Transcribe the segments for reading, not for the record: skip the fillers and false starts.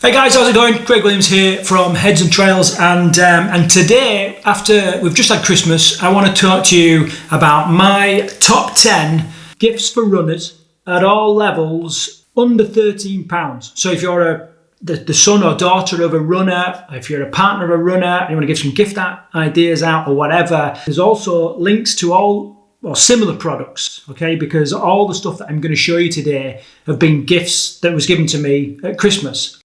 Hey guys, how's it going? Craig Williams here from Heads and Trails, and today, after we've just had Christmas, I want to talk to you about my top 10 gifts for runners at all levels under £13. So if you're the son or daughter of a runner, if you're a partner of a runner, and you want to give some gift ideas out or whatever, there's also links to all similar products, okay? Because all the stuff that I'm going to show you today have been gifts that was given to me at Christmas.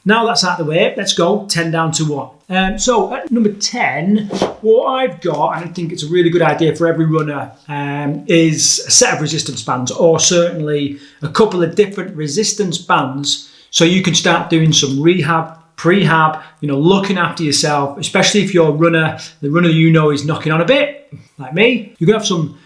Now that's out of the way, let's go 10 down to 1. So at number 10, what I've got, and I think it's a really good idea for every runner, is a set of resistance bands, or certainly a couple of different resistance bands, so you can start doing some rehab, prehab, looking after yourself, especially if you're a runner, the runner is knocking on a bit, like me. You're going to have some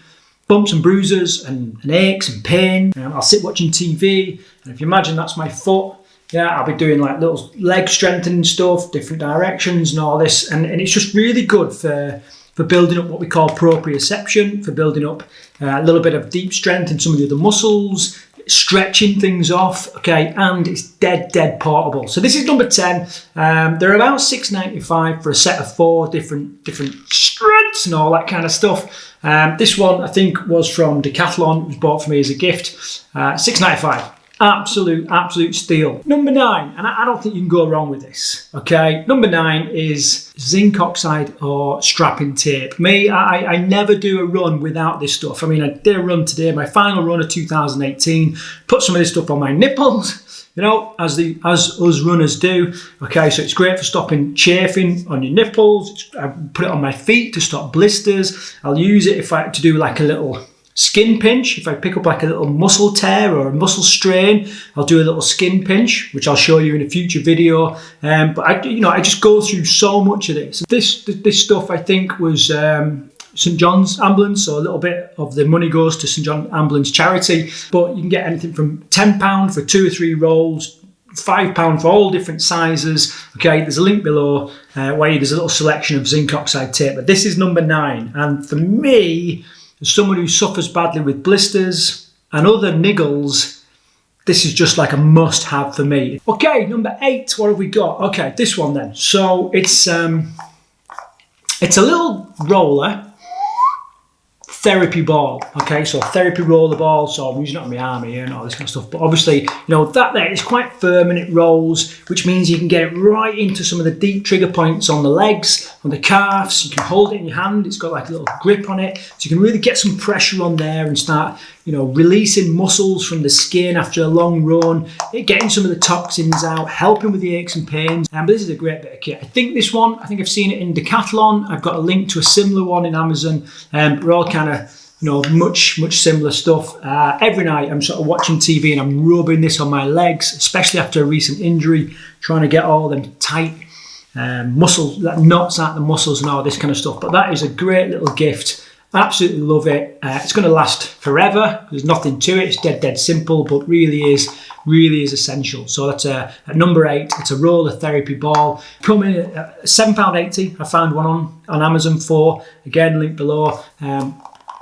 bumps and bruises and aches and pain. I'll sit watching TV, and if you imagine that's my foot, I'll be doing like little leg strengthening stuff, different directions and all this. And it's just really good for building up what we call proprioception, for building up a little bit of deep strength in some of the other muscles, stretching things off, okay? And it's dead portable. So this is number 10. They're about £6.95 for a set of 4 different strengths and all that kind of stuff. This one I think was from Decathlon. It was bought for me as a gift. £6.95. Absolute steal. Number 9, and I don't think you can go wrong with this, okay? Number 9 is zinc oxide or strapping tape. I never do a run without this stuff. I mean, I did a run today, my final run of 2018, put some of this stuff on my nipples, as us runners do, okay? So it's great for stopping chafing on your nipples. I put it on my feet to stop blisters. I'll use it to do like a little skin pinch. If I pick up like a little muscle tear or a muscle strain, I'll do a little skin pinch, which I'll show you in a future video. But I just go through so much of this. This stuff I think was St John's Ambulance, so a little bit of the money goes to St John's Ambulance charity. But you can get anything from £10 for 2 or 3 rolls, £5 for all different sizes. Okay, there's a link below where there's a little selection of zinc oxide tape. But this is number 9, and for me, as someone who suffers badly with blisters and other niggles, this is just like a must-have for me. Okay, number 8, what have we got? Okay, this one then. So it's a little roller therapy ball. Okay, so therapy roller ball. So I'm using it on my arm here and all this kind of stuff. But obviously, that there is quite firm and it rolls, which means you can get it right into some of the deep trigger points on the legs, on the calves. You can hold it in your hand. It's got like a little grip on it, so you can really get some pressure on there and start, releasing muscles from the skin after a long run, getting some of the toxins out, helping with the aches and pains. But this is a great bit of kit. I think I've seen it in Decathlon. I've got a link to a similar one in Amazon. We're all kind of, much similar stuff. Every night I'm sort of watching TV and I'm rubbing this on my legs, especially after a recent injury, trying to get all them tight muscles, that knots out the muscles and all this kind of stuff. But that is a great little gift. Absolutely love it. It's going to last forever. There's nothing to it. It's dead simple, but really is essential. So that's at number 8. It's a roller therapy ball. Coming at £7.80. I found one on Amazon for. Again, link below.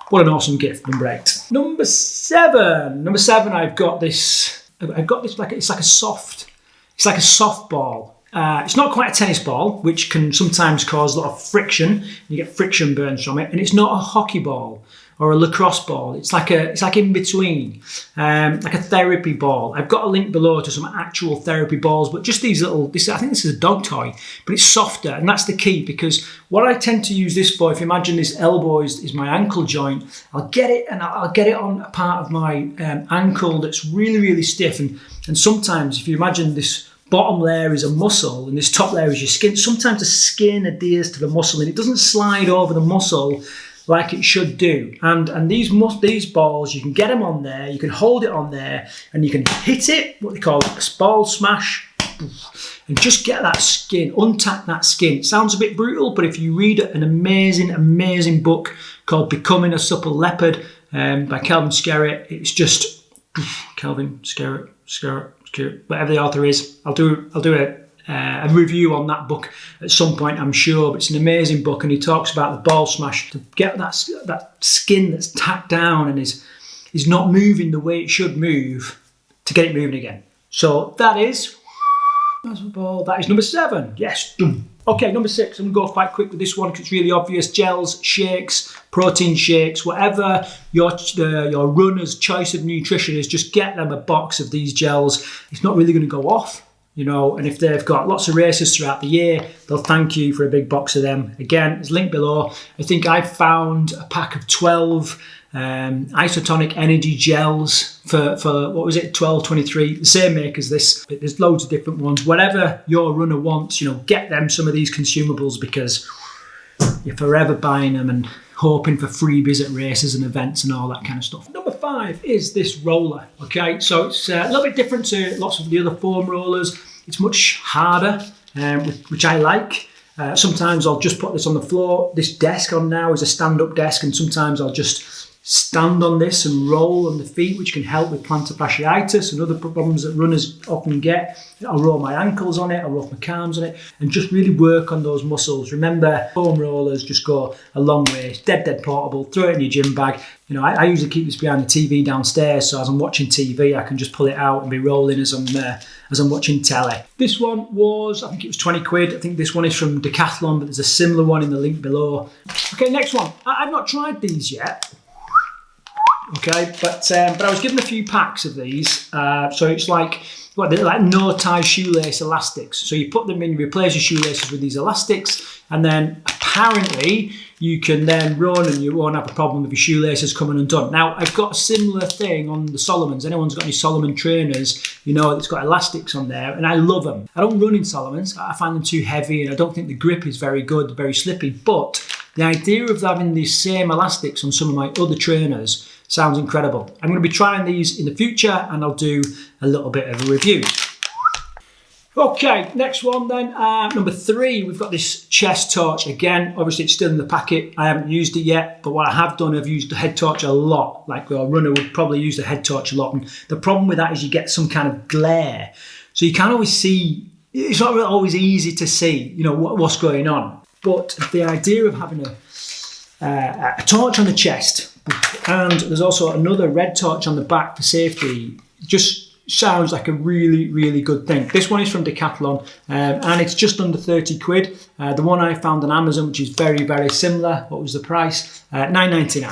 What an awesome gift. Number 8. Number 7. I've got this like it's like a soft ball. It's not quite a tennis ball, which can sometimes cause a lot of friction. You get friction burns from it, and it's not a hockey ball or a lacrosse ball. It's like in between, like a therapy ball. I've got a link below to some actual therapy balls, but just these little. I think this is a dog toy, but it's softer, and that's the key, because what I tend to use this for, if you imagine this elbow is my ankle joint, I'll get it on a part of my ankle that's really stiff, and sometimes if you imagine this bottom layer is a muscle and this top layer is your skin, sometimes the skin adheres to the muscle and it doesn't slide over the muscle like it should do. And these balls, you can get them on there, you can hold it on there, and you can hit it, what they call a ball smash, and just get that skin, untack that skin. It sounds a bit brutal, but if you read an amazing book called Becoming a Supple Leopard by Calvin Skerritt, it's just Calvin Skerritt, whatever the author is. I'll do a review on that book at some point, I'm sure. But it's an amazing book, and he talks about the ball smash to get that skin that's tacked down and is not moving the way it should move, to get it moving again. So that is number 7. Yes. Okay, number 6. I'm going to go quite quick with this one because it's really obvious. Gels, shakes, protein shakes, whatever your runner's choice of nutrition is, just get them a box of these gels. It's not really going to go off, you know, and if they've got lots of races throughout the year, they'll thank you for a big box of them. Again, it's linked below. I think I found a pack of 12 isotonic energy gels for what was it, $12.23, the same make as this, but there's loads of different ones. Whatever your runner wants, you know, get them some of these consumables because you're forever buying them and hoping for freebies at races and events and all that kind of stuff. Number 5 is this roller. Okay, so it's a little bit different to lots of the other foam rollers. It's much harder, which I like. Sometimes I'll just put this on the floor. This desk on now is a stand-up desk, and sometimes I'll just stand on this and roll on the feet, which can help with plantar fasciitis and other problems that runners often get. I'll roll my ankles on it, I'll roll my calves on it, and just really work on those muscles. Remember, foam rollers just go a long way. It's dead portable. Throw it in your gym bag. You know, I usually keep this behind the TV downstairs, so as I'm watching TV, I can just pull it out and be rolling as I'm watching telly. This one was, I think it was 20 quid. I think this one is from Decathlon, but there's a similar one in the link below. Okay, next one. I've not tried these yet. Okay, but I was given a few packs of these. So it's like they're like no-tie shoelace elastics. So you put them in, you replace your shoelaces with these elastics, and then apparently you can then run and you won't have a problem with your shoelaces coming undone. Now, I've got a similar thing on the Solomons. Anyone's got any Solomon trainers, you know, it's got elastics on there, and I love them. I don't run in Solomons. I find them too heavy, and I don't think the grip is very good, very slippy, but the idea of having these same elastics on some of my other trainers sounds incredible. I'm going to be trying these in the future, and I'll do a little bit of a review. Okay, next one then, number 3, we've got this chest torch. Again, obviously it's still in the packet. I haven't used it yet, but what I have done, I've used the head torch a lot. Like a runner would probably use the head torch a lot. And the problem with that is you get some kind of glare. So you can't always see, it's not always easy to see, you know, what's going on. But the idea of having a torch on the chest, and there's also another red torch on the back for safety, just sounds like a really good thing. This one is from Decathlon, and it's just under 30 quid. The one I found on Amazon, which is very similar, what was the price? $9.99.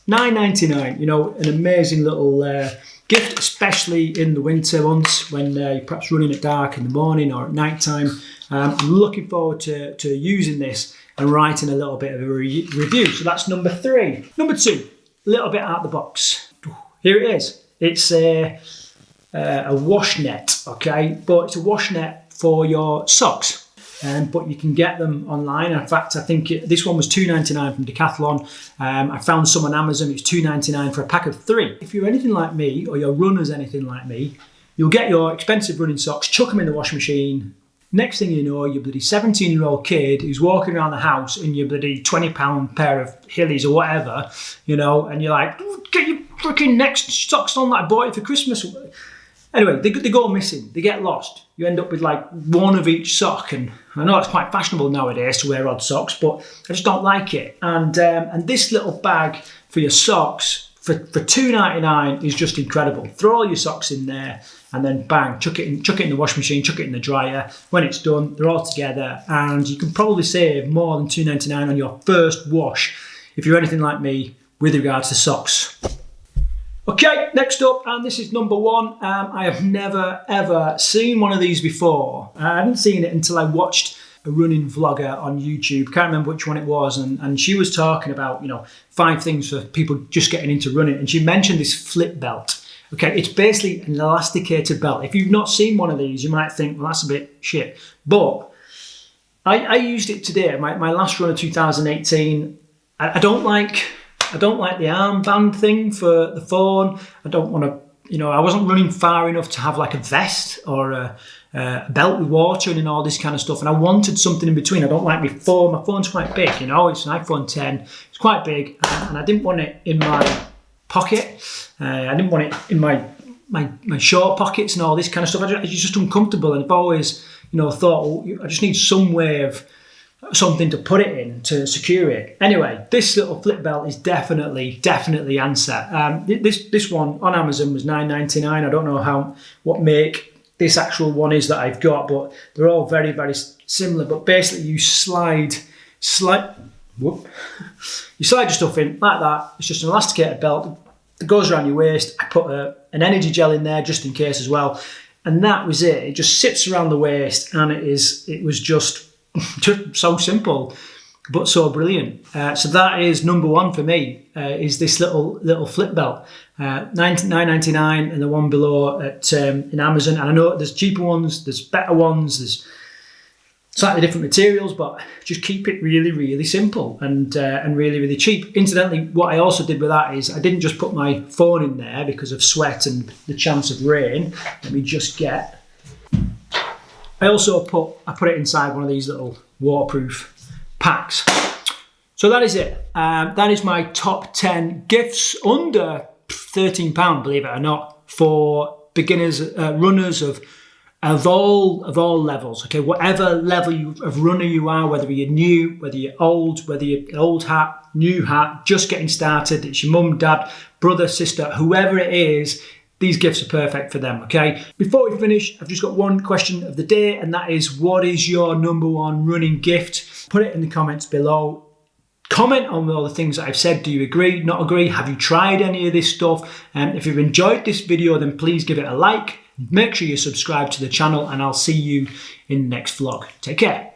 $9.99, you know, an amazing little gift, especially in the winter months when you're perhaps running at dark in the morning or at night time. I'm looking forward to using this and writing a little bit of a review. So that's number 3. Number 2, a little bit out of the box. Here it is. It's a wash net, okay? But it's a wash net for your socks. But you can get them online. In fact, I think this one was $2.99 from Decathlon. I found some on Amazon. It's $2.99 for a pack of 3. If you're anything like me, or your runner's anything like me, you'll get your expensive running socks, chuck them in the washing machine. Next thing you know, your bloody 17-year-old kid who's walking around the house in your bloody £20 pair of Hillies or whatever, you know, and you're like, get your freaking next socks on that I bought you for Christmas. Anyway, they go missing, they get lost. You end up with like one of each sock, and I know it's quite fashionable nowadays to wear odd socks, but I just don't like it. And this little bag for your socks for $2.99 is just incredible. Throw all your socks in there, and then bang, chuck it in the washing machine, chuck it in the dryer. When it's done, they're all together, and you can probably save more than $2.99 on your first wash if you're anything like me with regards to socks. Okay, next up, and this is number 1. I have never ever seen one of these before. I hadn't seen it until I watched a running vlogger on YouTube. Can't remember which one it was, and she was talking about, you know, 5 things for people just getting into running, and she mentioned this flip belt. Okay, it's basically an elasticated belt. If you've not seen one of these, you might think, well, that's a bit shit. But I used it today. My last run of 2018. I don't like the armband thing for the phone. I don't want to, you know, I wasn't running far enough to have like a vest or a belt with water and all this kind of stuff. And I wanted something in between. I don't like my phone. My phone's quite big, you know, it's an iPhone 10. It's quite big, and I didn't want it in my pocket. I didn't want it in my short pockets and all this kind of stuff. It's just uncomfortable, and I've always, you know, thought, well, I just need some way of something to put it in to secure it. Anyway, this little flip belt is definitely answer. This one on Amazon was $9.99. I don't know what make this actual one is that I've got, but they're all very, very similar. But basically you slide your stuff in like that. It's just an elasticated belt that goes around your waist. I put an energy gel in there just in case as well. And that was it. It just sits around the waist, and it was just so simple, but so brilliant. So that is number one for me, is this little flip belt. $9.99, and the one below in Amazon. And I know there's cheaper ones, there's better ones, there's slightly different materials, but just keep it really, really simple and really, really cheap. Incidentally, what I also did with that is I didn't just put my phone in there because of sweat and the chance of rain. Let me just get. I also put it inside one of these little waterproof packs. So that is it. That is my top 10 gifts under £13, believe it or not, for beginners, runners of all levels. Okay, whatever level of runner you are, whether you're new, whether you're old, whether you're old hat, new hat, just getting started, it's your mum, dad, brother, sister, whoever it is, these gifts are perfect for them. Okay, before we finish, I've just got one question of the day, and that is, what is your number one running gift? Put it in the comments below. Comment on all the things that I've said. Do you agree, not agree? Have you tried any of this stuff? If you've enjoyed this video, then please give it a like. Make sure you subscribe to the channel, and I'll see you in the next vlog. Take care.